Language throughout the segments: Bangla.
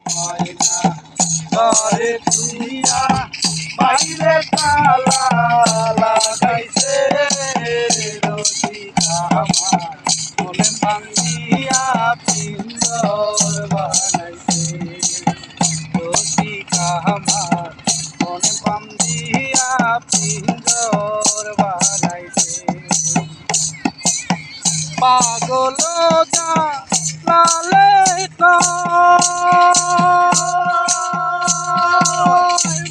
ময়না ঘরে তুইয়া বাইরে তালা লাগাইছে রসিকা আমার মনে ভাঙ্গিয়া পিন্দর বানাইছে রসিকা আমার মনে ভাঙ্গিয়া পিন্দর বানাইছে পাগল যা লালে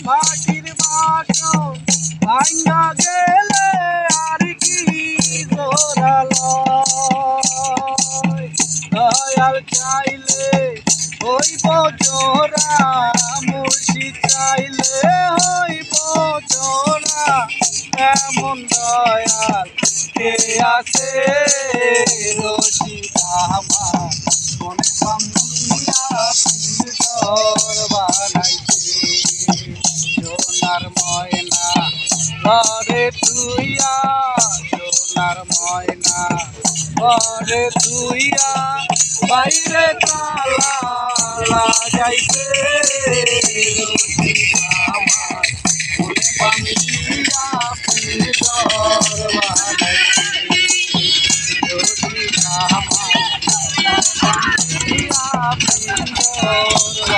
মাটির বাসন ভাঙা গেলে আর কি জোরালো দয়াল চাইলে হইব জোড়া মুর্শিদ চাইলে হইব জোড়া এমন দয়াল কে আছে রসিকা আমার মনে ভাঙ্গিয়া পিন্দর বানাইছে সোনার ময়না ঘরে তুইয়া সোনার ময়না ঘরে তুইয়া বাইরে তালা লাগাইছে রসিকা আমার মনে ভাঙ্গিয়া পিন্দর বানাইছে রসিকা আমার মনে ভাঙ্গিয়া পিন্দর